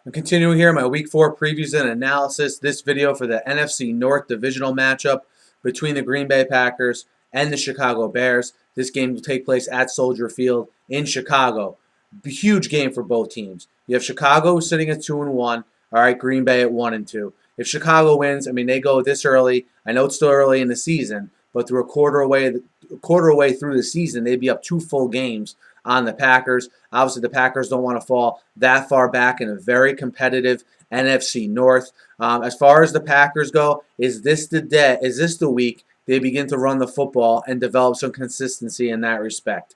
I'm continuing here my Week 4 previews and analysis. This video for the NFC North divisional matchup between the Green Bay Packers and the Chicago Bears. This game will take place at Soldier Field in Chicago. Huge game for both teams. You have Chicago sitting at 2-1. All right, Green Bay at 1-2. If Chicago wins, I mean they go this early. I know it's still early in the season, but through a quarter way through the season, they'd be up 2 full games on the Packers. Obviously, the Packers don't want to fall that far back in a very competitive NFC North. As far as the Packers go, is this the week they begin to run the football and develop some consistency in that respect?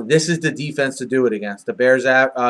This is the defense to do it against. The Bears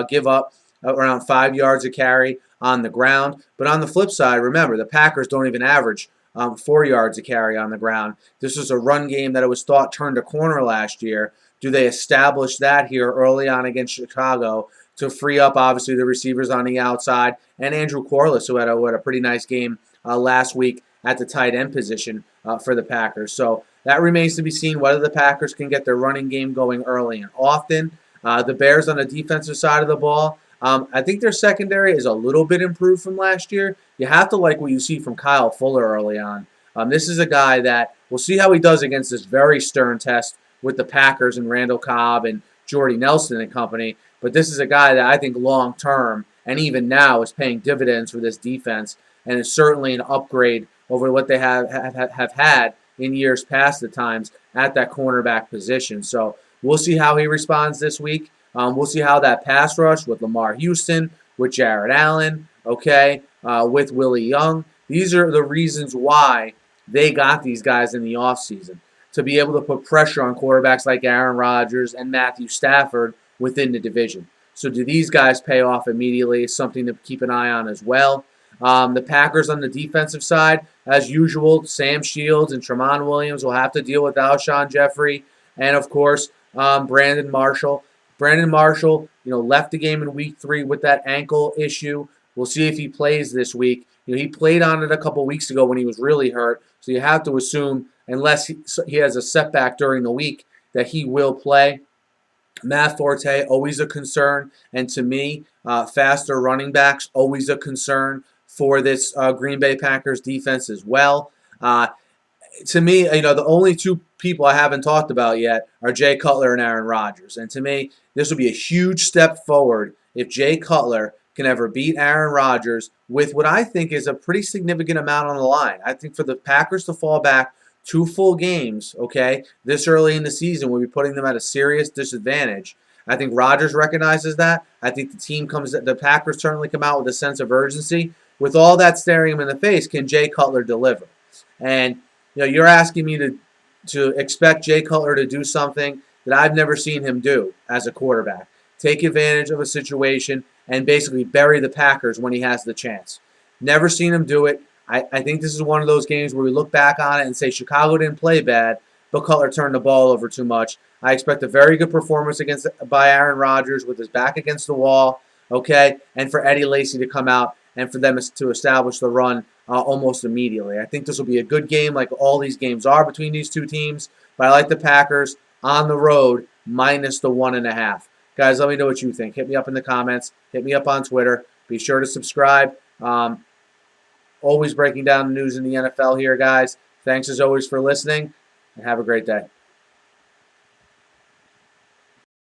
give up around 5 yards a carry on the ground. But on the flip side, remember, the Packers don't even average 4 yards a carry on the ground. This was a run game that it was thought turned a corner last year. Do they establish that here early on against Chicago to free up, obviously, the receivers on the outside and Andrew Corliss, who had a pretty nice game last week at the tight end position for the Packers. So that remains to be seen whether the Packers can get their running game going early and often. The Bears on the defensive side of the ball, I think their secondary is a little bit improved from last year. You have to like what you see from Kyle Fuller early on. This is a guy that we'll see how he does against this very stern test with the Packers and Randall Cobb and Jordy Nelson and company. But this is a guy that I think long term and even now is paying dividends for this defense and is certainly an upgrade over what they have had in years past at times at that cornerback position. So we'll see how he responds this week. We'll see how that pass rush with Lamar Houston, with Jared Allen, with Willie Young. These are the reasons why they got these guys in the offseason, to be able to put pressure on quarterbacks like Aaron Rodgers and Matthew Stafford within the division. So do these guys pay off immediately? Is something to keep an eye on as well. The Packers on the defensive side, as usual, Sam Shields and Tramon Williams will have to deal with Alshon Jeffrey and, of course, Brandon Marshall. Brandon Marshall, left the game in Week 3 with that ankle issue. We'll see if he plays this week. He played on it a couple weeks ago when he was really hurt, so you have to assume, unless he has a setback during the week, that he will play. Matt Forte, always a concern, and to me, faster running backs, always a concern for this Green Bay Packers defense as well. To me, the only two people I haven't talked about yet are Jay Cutler and Aaron Rodgers. And to me, this will be a huge step forward if Jay Cutler can ever beat Aaron Rodgers with what I think is a pretty significant amount on the line. I think for the Packers to fall back 2 full games, this early in the season will be putting them at a serious disadvantage. I think Rodgers recognizes that. I think the Packers certainly come out with a sense of urgency. With all that staring him in the face, can Jay Cutler deliver? And you're asking me to expect Jay Cutler to do something that I've never seen him do as a quarterback. Take advantage of a situation and basically bury the Packers when he has the chance. Never seen him do it. I think this is one of those games where we look back on it and say Chicago didn't play bad, but Cutler turned the ball over too much. I expect a very good performance by Aaron Rodgers with his back against the wall, and for Eddie Lacy to come out and for them to establish the run almost immediately. I think this will be a good game like all these games are between these two teams, but I like the Packers on the road minus the 1.5. Guys, let me know what you think. Hit me up in the comments. Hit me up on Twitter. Be sure to subscribe. Always breaking down the news in the NFL here, guys. Thanks as always for listening, and have a great day.